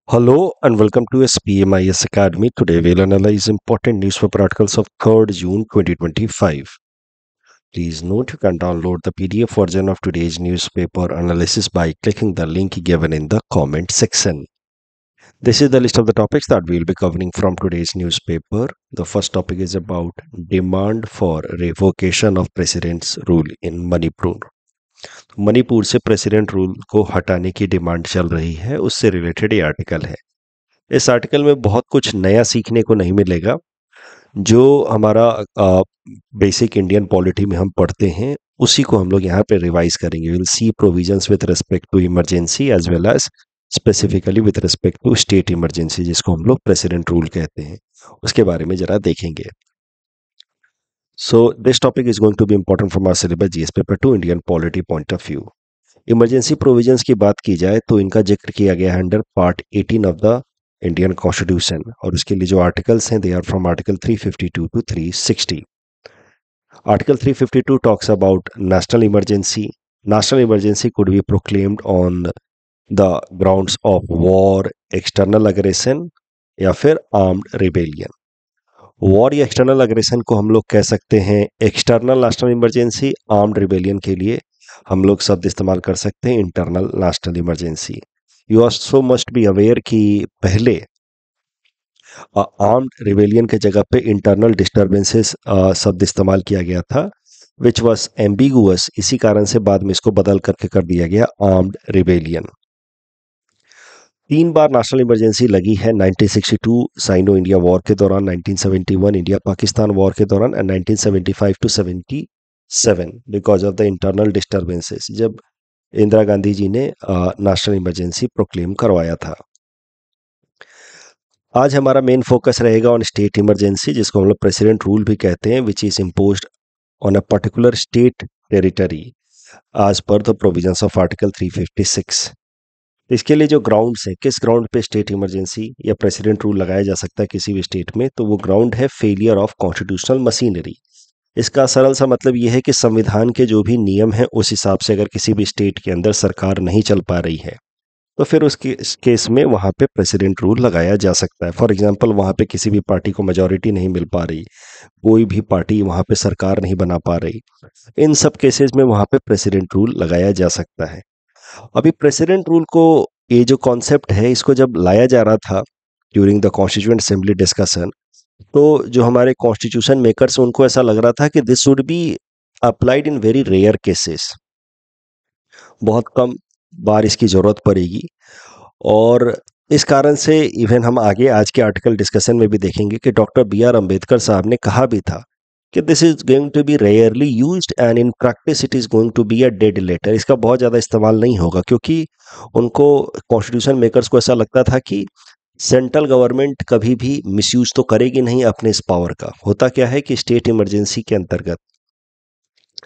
Hello and welcome to SPMIS Academy. Today we'll analyze important newspaper articles of 3rd June 2025. Please note you can download the PDF version of today's newspaper analysis by clicking the link given in the comment section. This is the list of the topics that we'll be covering from today's newspaper. The first topic is about demand for revocation of president's rule in Manipur. Manipur से president rule को हटाने की demand चल रही है, उससे related ये article है। इस आर्टिकल में बहुत कुछ नया सीखने को नहीं मिलेगा। जो हमारा बेसिक इंडियन पॉलिटी में हम पढ़ते हैं उसी को हम लोग यहाँ पे रिवाइज करेंगे। Will see provisions with respect to emergency as well as specifically with respect to state emergency, जिसको हम लोग प्रेसिडेंट रूल कहते हैं, उसके बारे में जरा देखेंगे। So this topic is going to be important from our syllabus GS paper two Indian polity point of view. Emergency provisions की बात की जाए तो इनका जिक्र किया गया है under part 18 of the Indian constitution, और उसके लिए जो आर्टिकल्स हैं they are from article 352 to 360। Article 352 talks about national emergency. National emergency could be proclaimed on the grounds of war, external aggression या फिर आर्म्ड रिबेलियन। वॉर या external aggression को हम लोग कह सकते हैं external national emergency. Armed rebellion के लिए हम लोग शब्द इस्तेमाल कर सकते हैं internal national emergency. You also must be aware कि पहले आर्म्ड रिबेलियन के जगह पे इंटरनल डिस्टर्बेंसेस शब्द इस्तेमाल किया गया था, विच वॉज एम्बिगुअस। इसी कारण से बाद में इसको बदल करके कर दिया गया आर्म्ड रिबेलियन। 3 बार नेशनल इमरजेंसी लगी है, 1962 साइनो इंडिया वॉर के दौरान, 1971 इंडिया पाकिस्तान वॉर के दौरान and 1975 to 77 because of the internal disturbances, जब इंदिरा गांधी जी ने नेशनल इमरजेंसी प्रोक्लेम करवाया था। आज हमारा मेन फोकस रहेगा ऑन स्टेट इमरजेंसी, जिसको हम लोग प्रेसिडेंट रूल भी कहते हैं, which is imposed on a particular state territory as per the provisions of article 356। इसके लिए जो ग्राउंड्स है, किस ग्राउंड पे स्टेट इमरजेंसी या प्रेसिडेंट रूल लगाया जा सकता है किसी भी स्टेट में, तो वो ग्राउंड है फेलियर ऑफ कॉन्स्टिट्यूशनल मशीनरी। इसका सरल सा मतलब ये है कि संविधान के जो भी नियम हैं उस हिसाब से अगर किसी भी स्टेट के अंदर सरकार नहीं चल पा रही है तो फिर इस केस में वहाँ पे प्रेसिडेंट रूल लगाया जा सकता है। फॉर एग्जांपल, वहाँ पे किसी भी पार्टी को मेजॉरिटी नहीं मिल पा रही, कोई भी पार्टी वहाँ पे सरकार नहीं बना पा रही, इन सब केसेस में वहाँ पे प्रेसिडेंट रूल लगाया जा सकता है। अभी प्रेसिडेंट रूल को, ये जो कॉन्सेप्ट है, इसको जब लाया जा रहा था during the constituent assembly discussion, तो जो हमारे कॉन्स्टिट्यूशन मेकर्स, उनको ऐसा लग रहा था कि this should be applied in very rare cases, बहुत कम बार इसकी जरूरत पड़ेगी। और इस कारण से इवन हम आगे आज के आर्टिकल डिस्कशन में भी देखेंगे कि डॉक्टर बी.आर. अम्बेडकर साहब ने कहा भी था कि this is going to be rarely used and in practice it is going to be a dead letter. इसका बहुत ज़्यादा इस्तेमाल नहीं होगा, क्योंकि उनको, कॉन्स्टिट्यूशन मेकर्स को ऐसा लगता था कि सेंट्रल गवर्नमेंट कभी भी मिसयूज तो करेगी नहीं अपने इस पावर का। होता क्या है कि स्टेट इमरजेंसी के अंतर्गत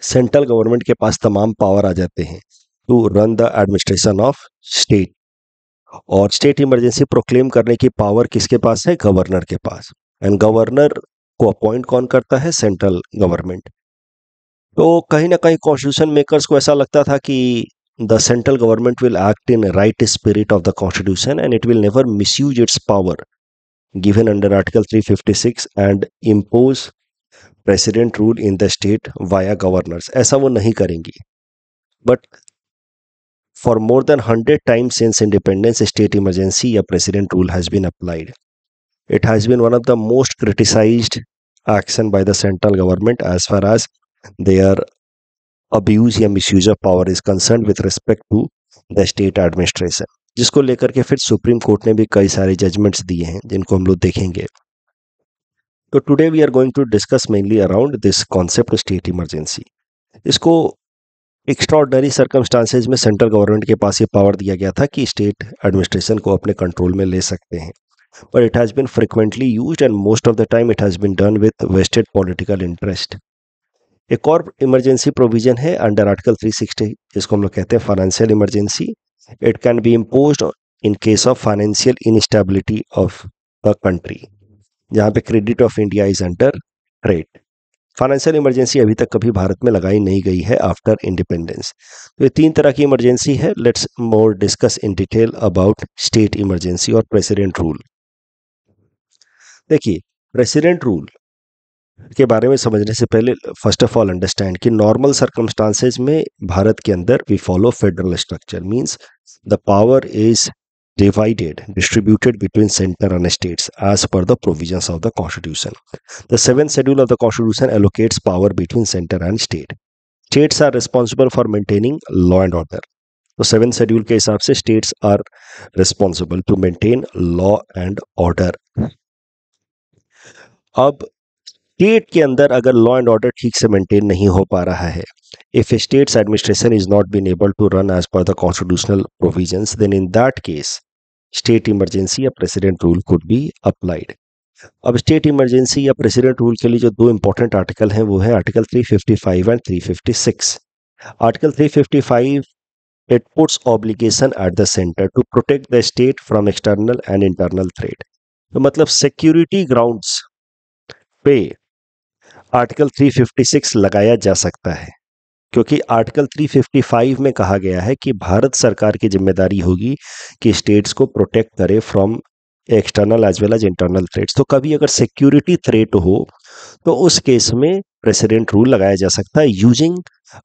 सेंट्रल गवर्नमेंट के पास तमाम पावर आ जाते हैं to run the administration of state, और स्टेट इमरजेंसी प्रोक्लेम करने की पावर किसके पास है? गवर्नर के पास। एंड गवर्नर को अपॉइंट कौन करता है? Central government. तो कहीं ना कहीं कॉन्स्टिट्यूशन मेकर्स को ऐसा लगता था कि the central government will act in right spirit of the constitution and it will never misuse it's power given under article 356 and impose president rule in the state via governors. ऐसा वो नहीं करेंगी। But for more than 100 times since independence, state emergency or president rule has been applied. It has been one of the most criticized action by the central government as far as their abuse या misuse of power is concerned with respect to the state administration, जिसको लेकर के फिर supreme court ने भी कई सारे judgements दिए हैं जिनको हम लोग देखेंगे। तो today we are going to discuss mainly around this concept state emergency. इसको एक्स्ट्राऑर्डिनरी सर्कमस्टांसेज में सेंट्रल गवर्नमेंट के पास ये पावर दिया गया था कि स्टेट एडमिनिस्ट्रेशन को अपने कंट्रोल में ले सकते हैं, but it has been frequently used and most of the time it has been done with vested political interest. एक और इमरजेंसी प्रोविजन है अंडर आर्टिकल 360, जिसको हम लोग कहते हैं financial emergency. It can be imposed in case of financial instability of the country, जहाँ पे credit of India is under threat. Financial emergency अभी तक कभी भारत में लगाई नहीं गई है आफ्टर इंडिपेंडेंस। तो ये 3 तरह की इमरजेंसी है। Let's more discuss in detail about state emergency और प्रेसिडेंट रूल। देखिए, प्रेसिडेंट रूल के बारे में समझने से पहले फर्स्ट ऑफ ऑल अंडरस्टैंड कि नॉर्मल सर्कमस्टांसेस में भारत के अंदर we follow federal structure, means the power is distributed between center and states as per the provisions of the constitution. The 7th schedule of the constitution allocates power between center and state. States are responsible for maintaining law and order. तो 7th schedule के हिसाब से states are responsible to maintain law and order. अब state के अंदर अगर law and order ठीक से मेंटेन नहीं हो पा रहा है, if states administration is not been able to run as per the constitutional provisions, then in that case state emergency या president rule could be applied. अब स्टेट इमरजेंसी या प्रेसिडेंट रूल के लिए जो 2 इंपॉर्टेंट आर्टिकल हैं वो है article 355 and 356। Article 355 it puts obligation at the centre to protect the state from external and internal threat. तो मतलब सिक्योरिटी ग्राउंड्स पे आर्टिकल 356 लगाया जा सकता है, क्योंकि आर्टिकल 355 में कहा गया है कि भारत सरकार की जिम्मेदारी होगी कि स्टेट्स को प्रोटेक्ट करे from external as well as internal threats. तो कभी अगर सिक्योरिटी थ्रेट हो तो उस केस में प्रेसिडेंट रूल लगाया जा सकता है यूजिंग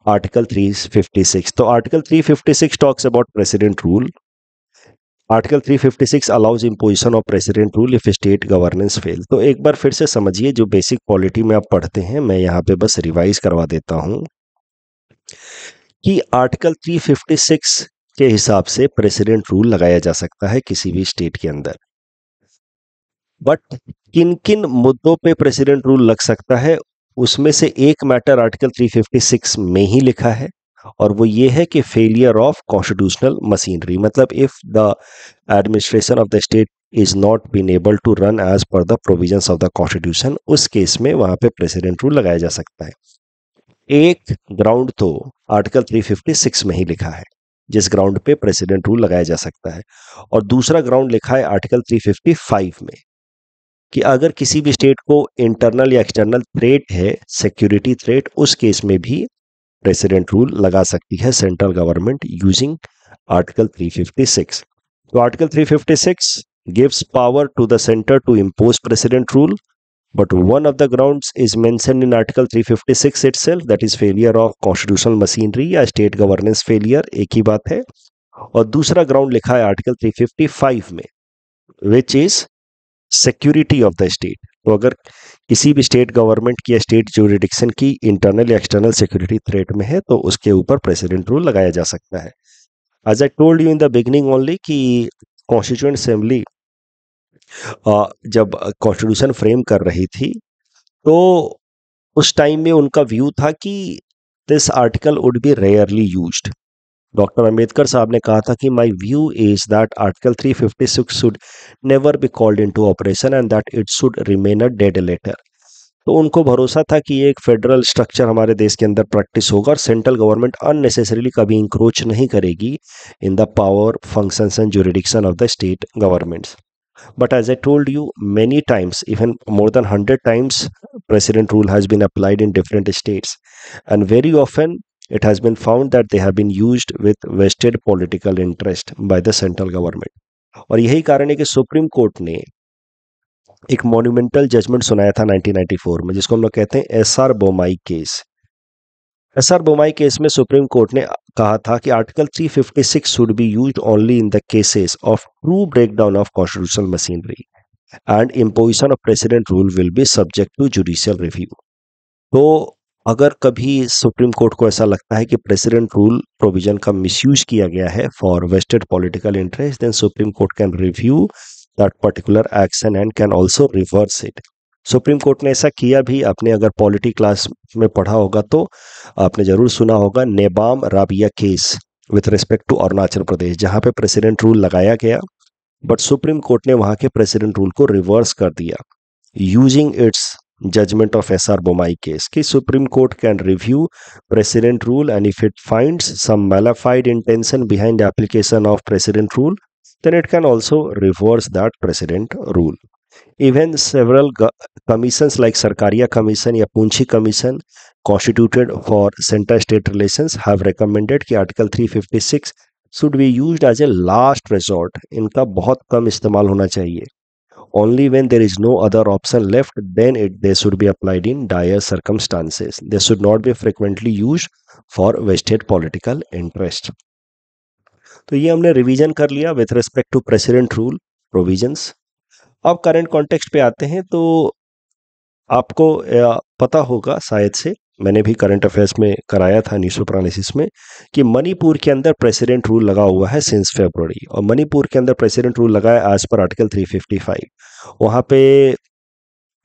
आर्टिकल 356। तो article 356 talks about president rule. Article 356 allows imposition of president rule if state governance fail. तो एक बार फिर से समझिए, जो बेसिक पॉलिटी में आप पढ़ते हैं, मैं यहाँ पे बस रिवाइज करवा देता हूँ कि आर्टिकल 356 के हिसाब से प्रेसिडेंट रूल लगाया जा सकता है किसी भी स्टेट के अंदर। बट किन किन मुद्दों पे प्रेसिडेंट रूल लग सकता है, उसमें से एक मैटर आर्टिकल 356 में ही लिखा है, और वो ये है कि फेलियर ऑफ कॉन्स्टिट्यूशनल मशीनरी। मतलब if the administration of the state is not been able to run as per the provisions of the constitution, उस केस में वहां पे प्रेसिडेंट रूल लगाया जा सकता है। एक ग्राउंड तो आर्टिकल 356 में ही लिखा है जिस ग्राउंड पे प्रेसिडेंट रूल लगाया जा सकता है, और दूसरा ग्राउंड लिखा है आर्टिकल 355 में कि अगर किसी भी स्टेट को इंटरनल या एक्सटर्नल थ्रेट है, सिक्योरिटी थ्रेट, उस केस में भी प्रेसिडेंट रूल लगा सकती है सेंट्रल गवर्नमेंट यूजिंग आर्टिकल 356। तो article 356 gives power to the centre to impose president rule, but one of the grounds is mentioned in article 356 itself, that is failure of constitutional machinery या state governance failure, एक ही बात है। और दूसरा ground लिखा है article 355 में, which is security of the state। तो अगर किसी भी स्टेट गवर्नमेंट की या स्टेट ज्यूरिडिक्शन की इंटरनल या एक्सटर्नल सिक्योरिटी थ्रेट में है तो उसके ऊपर प्रेसिडेंट रूल लगाया जा सकता है। As I told you in the beginning only कि कॉन्स्टिट्यूएंट असेंबली जब कॉन्स्टिट्यूशन फ्रेम कर रही थी तो उस टाइम में उनका व्यू था कि this article would be rarely used. Doctor Ambedkar साहब ने कहा था कि my view is that article 356 should never be called into operation and that it should remain a dead letter. तो उनको भरोसा था कि एक फेडरल स्ट्रक्चर हमारे देश के अंदर प्रैक्टिस होगा और सेंट्रल गवर्नमेंट अननेसेसरीली कभी इंक्रोच नहीं करेगी in the power, functions and jurisdiction of the state governments. But as I told you many times, even more than 100 times, president rule has been applied in different states, and very often it has been found that they have been used with vested political interest by the central government. और यही कारण है कि supreme court ने एक monumental judgement सुनाया था 1994 में, जिसको हम लोग कहते हैं SR Bommai case. SR Bommai case में सुप्रीम कोर्ट ने कहा था कि article 356 should be used only in the cases of true breakdown of constitutional machinery and imposition of president rule will be subject to judicial review. तो अगर कभी supreme court को ऐसा लगता है कि प्रेसिडेंट रूल प्रोविजन का मिसयूज किया गया है for vested political interest, then supreme court can review that particular action and can also reverse it. Supreme court ने ऐसा किया भी। आपने अगर पॉलिटी क्लास में पढ़ा होगा तो आपने जरूर सुना होगा Nabam Rebia case with respect to Arunachal Pradesh, जहां पे प्रेसिडेंट रूल लगाया गया बट सुप्रीम कोर्ट ने वहां के प्रेसिडेंट रूल को रिवर्स कर दिया using its judgment of SR Bommai case कि supreme court can review president rule and if it finds some malafide intention behind application of president rule then it can also reverse that precedent rule. Even several commissions like Sarkaria Commission या पूंछी Commission constituted for center-state relations have recommended कि Article 356 should be used as a last resort. इनका बहुत कम इस्तेमाल होना चाहिए. Only when there is no other option left, then they should be applied in dire circumstances. They should not be frequently used for vested political interest. तो ये हमने revision कर लिया with respect to president rule provisions. अब current context पे आते हैं. तो आपको पता होगा शायद से, मैंने भी करंट अफेयर्स में कराया था न्यूज़ पेपर एनालिसिस में, कि मणिपुर के अंदर प्रेसिडेंट रूल लगा हुआ है सिंस फरवरी. और मणिपुर के अंदर प्रेसिडेंट रूल लगा है एज पर आर्टिकल 355. वहाँ पे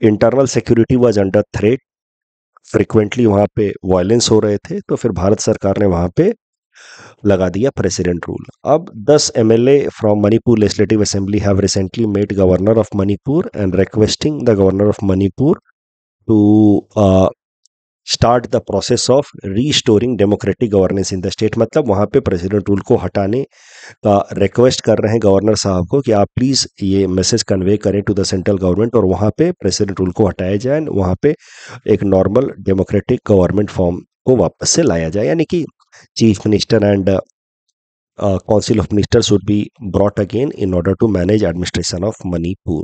internal security was under threat. Frequently वहाँ पे वायलेंस हो रहे थे. तो फिर भारत सरकार ने वहाँ पे लगा दिया प्रेसिडेंट रूल. अब 10 MLA from Manipur legislative assembly have recently met governor of Manipur and requesting the governor of Manipur to start the process of restoring democratic governance in the state. मतलब वहाँ पे प्रेसिडेंट रूल को हटाने का रिक्वेस्ट कर रहे हैं गवर्नर साहब को कि आप प्लीज़ ये मैसेज कन्वे करें टू द सेंट्रल गवर्नमेंट और वहाँ पे प्रेसिडेंट रूल को हटाया जाए. वहाँ पे एक नॉर्मल डेमोक्रेटिक गवर्नमेंट फॉर्म को वापस से लाया जाए. यानी कि chief minister and council of ministers should be brought again in order to manage administration of Manipur.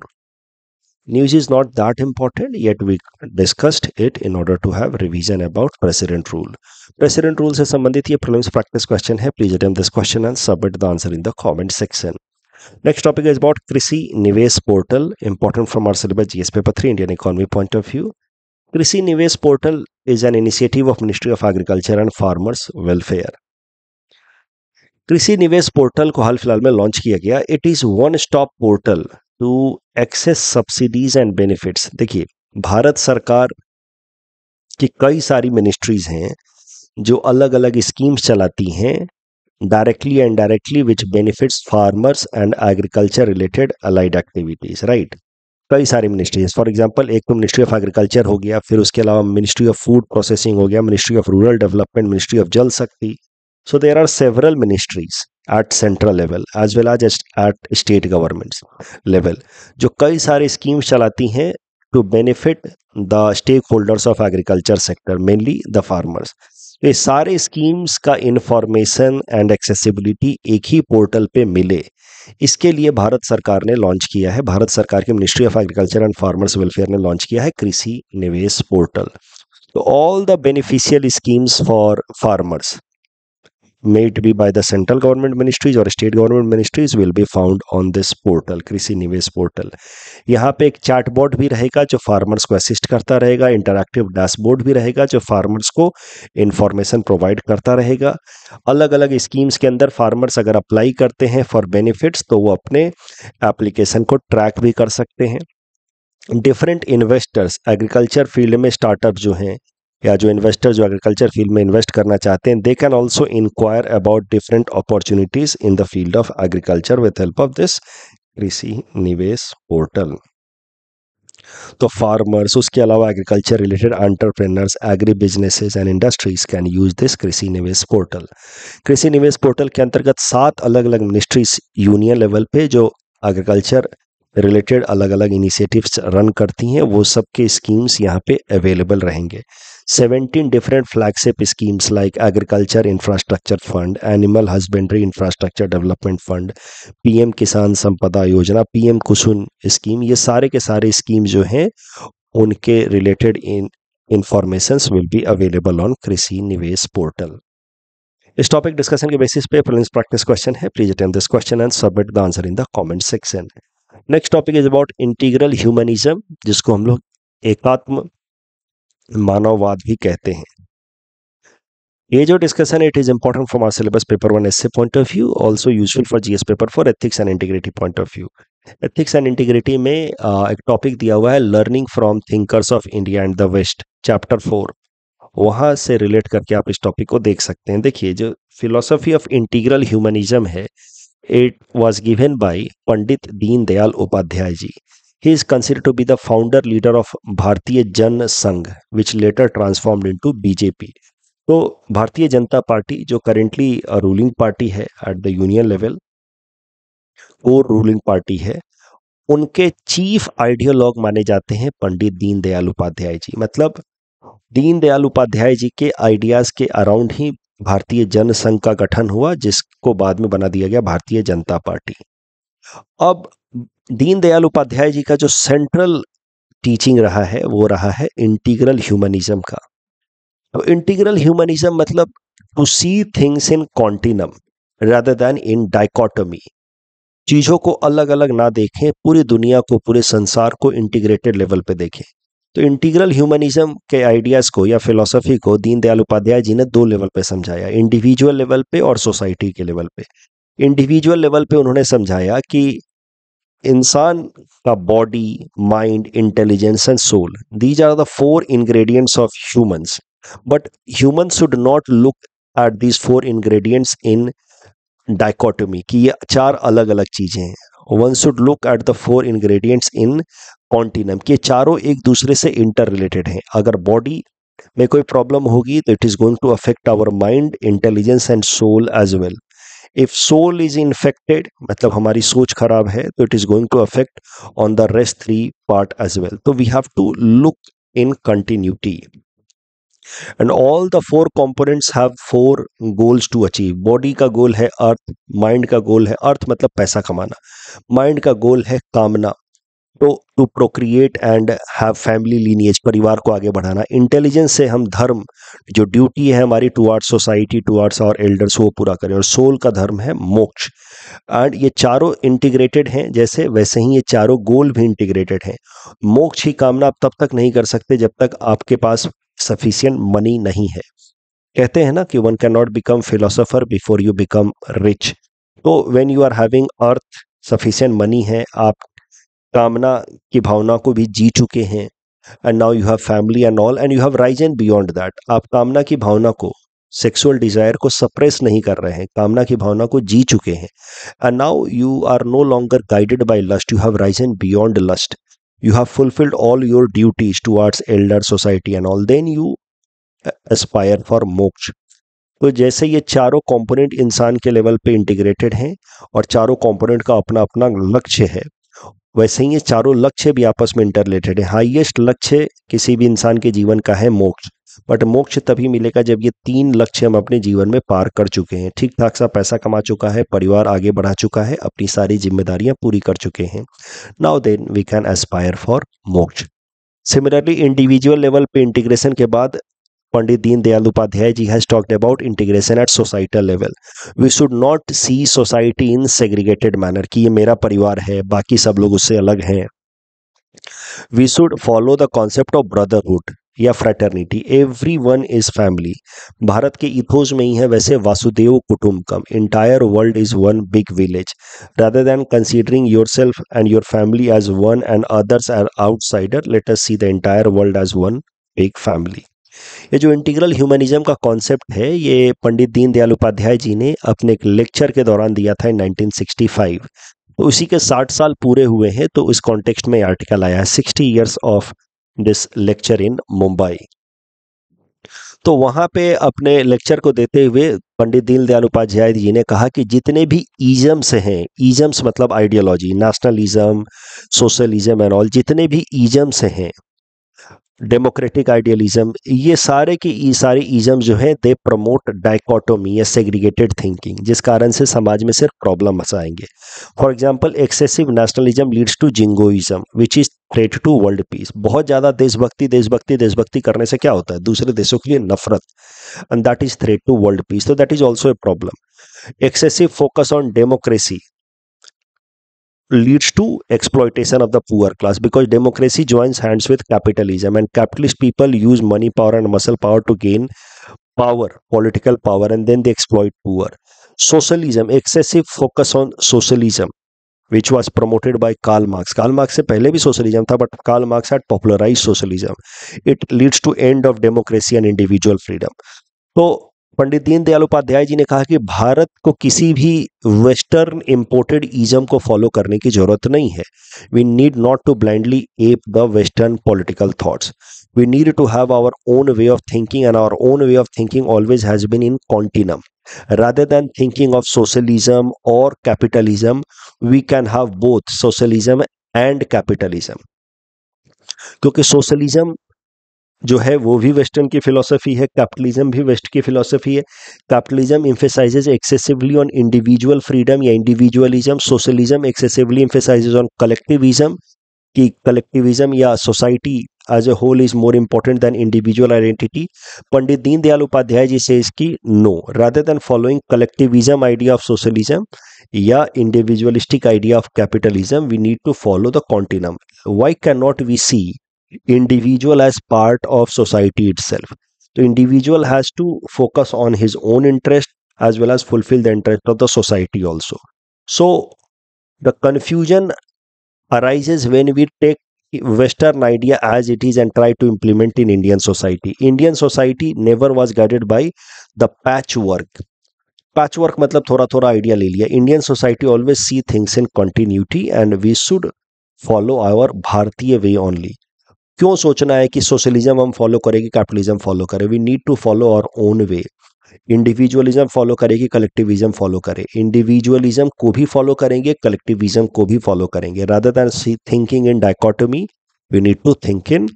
News is not that important, yet we discussed it in order to have revision about president rule. President rule से संबंधित ये prelims practice question है. Please attempt this question and submit the answer in the comment section. Next topic is about Krishi Nivesh Portal, important from our syllabus GS paper 3 Indian economy point of view. Krishi Nivesh Portal is an initiative of Ministry of Agriculture and Farmers Welfare. कृषि Nivesh portal को हाल फिलहाल में launch किया गया. It is one stop portal to access subsidies and benefits. देखिए, भारत सरकार की कई सारी मिनिस्ट्रीज हैं जो अलग अलग स्कीम्स चलाती हैं directly and indirectly which benefits farmers and agriculture related allied activities. Right, कई सारी मिनिस्ट्रीज. फॉर एग्जांपल, एक तो मिनिस्ट्री ऑफ एग्रीकल्चर हो गया, फिर उसके अलावा मिनिस्ट्री ऑफ फूड प्रोसेसिंग हो गया, ministry of rural development, ministry of जल शक्ति. So there are several ministries at central level as well as at state governments level जो कई सारे स्कीम्स चलाती हैं to benefit the stakeholders of agriculture sector, mainly the farmers. ये सारे schemes का इंफॉर्मेशन एंड एक्सेसिबिलिटी एक ही पोर्टल पे मिले, इसके लिए भारत सरकार ने लॉन्च किया है. भारत सरकार की ministry of agriculture and farmers welfare ने लॉन्च किया है कृषि निवेश पोर्टल. तो all the beneficial schemes for farmers may it be by the central government ministries or state government ministries will be found on this portal, कृषि Nivesh portal. यहाँ पे एक chatbot भी रहेगा जो फार्मर्स को असिस्ट करता रहेगा. इंटरैक्टिव डैशबोर्ड भी रहेगा जो फार्मर्स को इंफॉर्मेशन प्रोवाइड करता रहेगा. अलग अलग स्कीम्स के अंदर फार्मर्स अगर अप्लाई करते हैं फॉर बेनिफिट्स तो वो अपने एप्लीकेशन को ट्रैक भी कर सकते हैं. डिफरेंट इन्वेस्टर्स एग्रीकल्चर फील्ड में स्टार्टअप जो हैं या जो इन्वेस्टर जो एग्रीकल्चर फील्ड में इन्वेस्ट करना चाहते हैं, they can also inquire about different opportunities in the field of agriculture with help of this Krishi Nivesh portal. तो फार्मर्स, उसके अलावा agriculture related entrepreneurs, agri businesses and industries can use this Krishi Nivesh portal. कृषि Nivesh portal के अंतर्गत 7 अलग अलग मिनिस्ट्रीज यूनियन लेवल पे जो एग्रीकल्चर रिलेटेड अलग अलग इनिशिएटिव्स रन करती हैं, वो सब के स्कीम्स यहाँ पे अवेलेबल रहेंगे. 17 different flagship schemes like Agriculture Infrastructure Fund, Animal Husbandry Infrastructure Development Fund, PM किसान संपदा योजना, PM कुसुम स्कीम, ये सारे के सारे स्कीम जो हैं उनके related informations will be available on कृषि निवेश पोर्टल. इस टॉपिक डिस्कशन के बेसिस पे प्रीलिम्स प्रैक्टिस क्वेश्चन है. Please attempt this question and submit the answer in the comment section. Next topic is about integral humanism, जिसको हम लोग एकात्म मानववाद भी कहते हैं. ये जो डिस्कशन है, it is important from our syllabus paper 1 SA point of view, also useful for GS paper 4 ethics and integrity point of view. Ethics and integrity में एक टॉपिक दिया हुआ है learning from thinkers of India and the west, chapter 4. वहां से relate करके आप इस टॉपिक को देख सकते हैं. देखिए, जो फिलोसफी ऑफ इंटीग्रल ह्यूमनिज्म है, it was given by Pandit Deendayal Upadhyaya ji. He is considered to be the founder leader of भारतीय जन संघ, which later transformed into BJP. तो भारतीय जनता पार्टी जो करेंटली रूलिंग पार्टी है एट द यूनियन लेवल, वो रूलिंग पार्टी है, उनके चीफ आइडियोलॉग माने जाते हैं पंडित दीनदयाल उपाध्याय जी। मतलब दीनदयाल उपाध्याय जी के आइडियाज के अराउंड ही भारतीय जनसंघ का गठन हुआ, जिसको बाद में बना दिया गया भारतीय जनता पार्टी। अब दीनदयाल उपाध्याय जी का जो सेंट्रल टीचिंग रहा है वो रहा है इंटीग्रल ह्यूमनिज्म का। तो इंटीग्रल ह्यूमनिज्म मतलब to see things in continuum rather than in dichotomy. चीजों को अलग अलग ना देखें, पूरी दुनिया को, पूरे संसार को इंटीग्रेटेड लेवल पे देखें। तो इंटीग्रल ह्यूमनिज्म के आइडियाज को या फिलोसफी को दीनदयाल उपाध्याय जी ने दो लेवल पे समझाया, इंडिविजुअल लेवल पे और सोसाइटी के लेवल पे। इंडिविजुअल लेवल पे उन्होंने समझाया कि इंसान का body, mind, intelligence and soul, these are the four ingredients of humans, but human should not look at these four ingredients in dichotomy, कि ये चार अलग अलग चीजें हैं। One should look at the four ingredients in continuum, कि चारों एक दूसरे से इंटर रिलेटेड हैं। अगर बॉडी में कोई प्रॉब्लम होगी तो it is going to affect our mind, intelligence and soul as well. If soul is infected, मतलब हमारी सोच खराब है, तो it is going to affect on the rest three part as well. तो we have to look in continuity and all the four components have four goals to achieve. Body का गोल है अर्थ, mind का गोल है अर्थ मतलब पैसा कमाना, माइंड का गोल है कामना, तो to procreate and have family lineage, परिवार को आगे बढ़ाना। इंटेलिजेंस से हम धर्म, जो ड्यूटी है हमारी towards society, towards our elders, वो पूरा करें। और सोल का धर्म है मोक्ष। एंड ये चारों इंटीग्रेटेड हैं, जैसे वैसे ही ये चारों गोल भी इंटीग्रेटेड हैं। मोक्ष की कामना आप तब तक नहीं कर सकते जब तक आपके पास सफिशिएंट मनी नहीं है। कहते हैं ना कि one can not become philosopher before you become rich. तो व्हेन यू आर हैविंग अर्थ, सफिशिएंट मनी है, आप कामना की भावना को भी जी चुके हैं, and now you have family and all, and you have risen beyond that. आप कामना की भावना को, सेक्सुअल डिजायर को सप्रेस नहीं कर रहे हैं, कामना की भावना को जी चुके हैं, and now you are no longer guided by lust, you have risen beyond lust, you have fulfilled all your duties towards elder society and all, then you aspire for moksha। तो जैसे ये चारों कंपोनेंट इंसान के level पे integrated हैं और चारों कंपोनेंट का अपना अपना लक्ष्य है, वैसे ही ये चारों लक्ष्य भी आपस में इंटररिलेटेड है। हाईएस्ट लक्ष्य किसी भी इंसान के जीवन का है मोक्ष, बट मोक्ष तभी मिलेगा जब ये तीन लक्ष्य हम अपने जीवन में पार कर चुके हैं, ठीक ठाक सा पैसा कमा चुका है, परिवार आगे बढ़ा चुका है, अपनी सारी जिम्मेदारियां पूरी कर चुके हैं। Now then we can aspire for moksha. Similarly individual level पे इंटीग्रेशन के बाद Pandit Deendayal Upadhyaya ji has talked about integration at societal level. We should not see society in segregated manner, कि ये मेरा परिवार है, बाकी सब लोग उससे अलग हैं। We should follow the concept of brotherhood या fraternity, every one is family. Bharat के इथोस में ही है वैसे वासुदेव कुटुंबकम, entire world is one big village. Rather than considering your self and your family as one and others as outsider, let us see the entire world as one big family. ये जो integral humanism का concept है, ये पंडित दीनदयाल उपाध्याय जी ने अपने एक lecture के दौरान दिया था इन 1965। तो उसी के 60 साल पूरे हुए हैं, तो इस कॉन्टेक्स्ट में आर्टिकल आया है 60 years of this lecture in Mumbai. तो वहां पे अपने लेक्चर को देते हुए पंडित दीनदयाल उपाध्याय जी ने कहा कि जितने भी ईजम्स हैं, ईजम्स मतलब ideology, nationalism, socialism and all, जितने भी ईजम्स हैं, डेमोक्रेटिक आइडियलिज्म, ये सारे की सारे इज्म जो है दे प्रमोट डाइकोटोमी या सेग्रीगेटेड थिंकिंग, जिस कारण से समाज में सिर्फ प्रॉब्लम आएंगे। For example excessive nationalism leads to jingoism which is threat to world peace. बहुत ज़्यादा देशभक्ति देशभक्ति देशभक्ति करने से क्या होता है, दूसरे देशों के लिए नफरत, and that is threat to world peace, तो that is also a problem. Excessive focus on democracy leads to exploitation of the poor class because democracy joins hands with capitalism and capitalist people use money power and muscle power to gain power, political power, and then they exploit poor. Socialism, excessive focus on socialism which was promoted by Karl Marx. Karl Marx से पहले भी socialism था, but Karl Marx had popularized socialism. It leads to end of democracy and individual freedom. तो पंडित दीनदयाल उपाध्याय जी ने कहा कि भारत को किसी भी वेस्टर्न इंपोर्टेड इज्म को फॉलो करने की जरूरत नहीं है। We need not to blindly ape the western political thoughts, we need to have our own way of thinking, and our own way of thinking always has been in continuum rather than thinking of socialism or capitalism. We can have both socialism and capitalism. क्योंकि socialism जो है वो भी western की philosophy है, capitalism भी waste की philosophy है। Capitalism emphasises excessively on individual freedom या individualism, socialism excessively emphasises on collectivism, कि कलेक्टिविज्म या society as a whole is more important than individual identity. Pandit Deendayal Upadhyaya ji से इसकी no, rather than following collectivism idea of socialism या individualistic idea of capitalism, we need to follow the continuum. Why can not we see individual as part of society itself? So individual has to focus on his own interest as well as fulfill the interest of the society also. So the confusion arises when we take Western idea as it is and try to implement in Indian society. Indian society never was guided by the patchwork. Patchwork मतलब थोड़ा थोड़ा idea ले लिया. Indian society always see things in continuity and we should follow our भारतीय way only. क्यों सोचना है कि सोशलिज्म हम फॉलो करेंगे, कैपिटलिज्म फॉलो करें? We need to follow our own way. Individualism follow करेगी, कलेक्टिविज्म फॉलो करें. इंडिविजुअलिज्म को भी फॉलो करेंगे, कलेक्टिविज्म को भी फॉलो करेंगे. Rather than thinking in dichotomy, we need to think in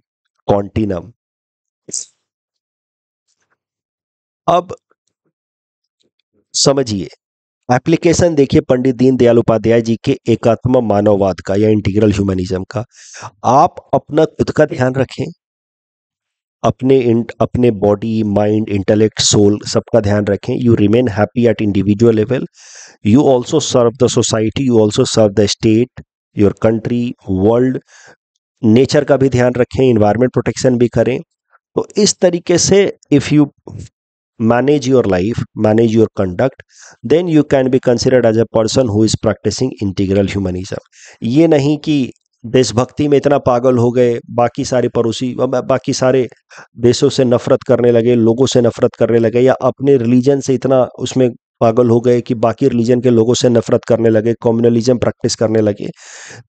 continuum. अब समझिए, एप्लीकेशन देखिए पंडित दीनदयाल उपाध्याय जी के एकात्म मानववाद का या इंटीग्रल ह्यूमनिज्म का. आप अपना खुद का ध्यान रखें, अपने बॉडी, माइंड, इंटेलेक्ट, सोल सबका ध्यान रखें. You remain happy at individual level. You also serve the society, you also serve the state, your country, world. Nature का भी ध्यान रखें, इन्वायरमेंट प्रोटेक्शन भी करें. तो इस तरीके से if you manage your life, manage your conduct, then you can be considered as a person who is practicing integral humanism. ये नहीं कि देशभक्ति में इतना पागल हो गए, बाकी सारे देशों से नफरत करने लगे, लोगों से नफरत करने लगे, या अपने रिलीजन से इतना उसमें पागल हो गए कि बाकी रिलीजन के लोगों से नफरत करने लगे, कम्युनलिज्म प्रैक्टिस करने लगे.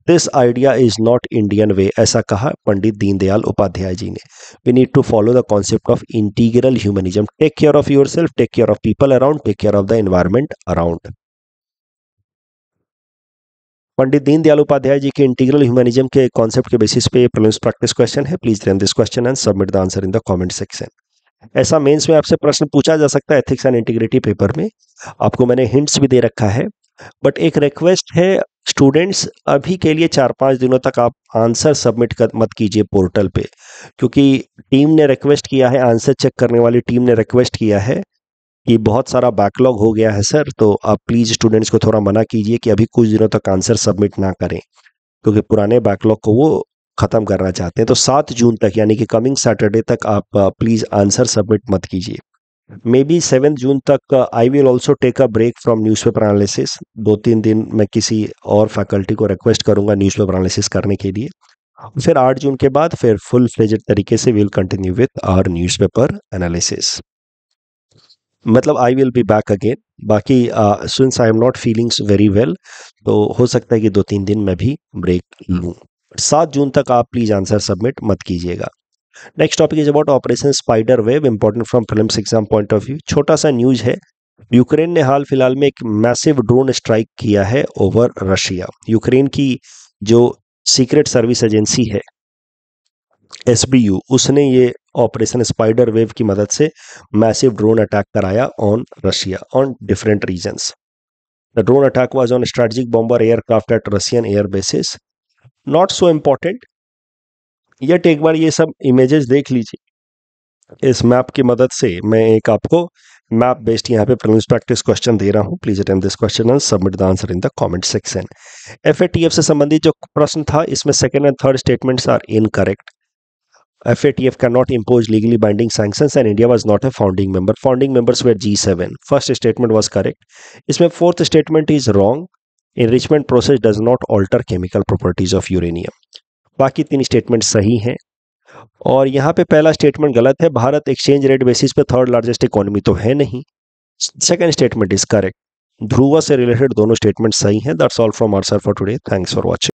This idea is not Indian way, ऐसा कहा पंडित दीनदयाल उपाध्याय जी ने. We need to follow the concept of integral humanism. Take care of yourself, take care of people around, take care of the environment around. Pandit Deendayal Upadhyaya ji के integral humanism के concept के basis पे prelims practice question है. Please run this question and submit the answer in the comment section. ऐसा mains में आपसे प्रश्न पूछा जा सकता है एथिक्स एंड इंटीग्रिटी पेपर में. आपको मैंने हिंट्स भी दे रखा है, बट एक रिक्वेस्ट है स्टूडेंट्स, अभी के लिए 4-5 दिनों तक आप आंसर सबमिट मत कीजिए पोर्टल पे, क्योंकि टीम ने रिक्वेस्ट किया है, आंसर चेक करने वाली टीम ने रिक्वेस्ट किया है कि बहुत सारा बैकलॉग हो गया है सर, तो आप प्लीज स्टूडेंट्स को थोड़ा मना कीजिए कि अभी कुछ दिनों तक आंसर सबमिट ना करें, क्योंकि पुराने बैकलॉग को वो खत्म करना चाहते हैं. तो 7 जून तक यानी कि कमिंग सैटरडे तक आप प्लीज आंसर सबमिट मत कीजिए. मे बी 7 जून तक I will also take a break from newspaper analysis. 2-3 दिन मैं किसी और फैकल्टी को रिक्वेस्ट करूंगा न्यूज़पेपर एनालिसिस करने के लिए. फिर 8 जून के बाद फिर फुल फ्लेजेड तरीके से will continue with our newspaper analysis. मतलब I will be back again. बाकी since I am not feeling very well, तो हो सकता है कि 2-3 दिन मैं भी ब्रेक लूँ. 7 जून तक आप प्लीज आंसर सबमिट मत कीजिएगा. Next topic is about operation spider web, important from prelims exam point of view. छोटा सा न्यूज है. यूक्रेन ने हाल फिलहाल में एक मैसिव ड्रोन स्ट्राइक किया है ओवर रशिया. यूक्रेन की जो सीक्रेट सर्विस एजेंसी है SBU, उसने ये ऑपरेशन स्पाइडर वेव की मदद से मैसिव ड्रोन अटैक कराया on Russia on different regions. The drone attack was on strategic bomber aircraft at Russian air bases. Not so important, yet एक बार ये सब इमेजेस देख लीजिए. इस मैप की मदद से मैं एक आपको मैप बेस्ड यहाँ पे प्रीलिम्स प्रैक्टिस क्वेश्चन दे रहा हूँ. Please attempt this question and submit the answer in the comment section. FATF से संबंधित जो प्रश्न था, इसमें second and third statements are incorrect. FATF cannot impose legally binding sanctions and India was not a founding member. Founding members were G7. First statement was correct. इसमें fourth statement is wrong. Enrichment process does not alter chemical properties of uranium. बाकी 3 statement सही हैं. और यहाँ पे पहला statement गलत है. भारत एक्सचेंज रेट बेसिस पे थर्ड लार्जेस्ट इकोनॉमी तो है नहीं. Second statement is correct. Dhruva से रिलेटेड दोनों स्टेटमेंट सही हैं. That's all from our sir for today. Thanks for watching.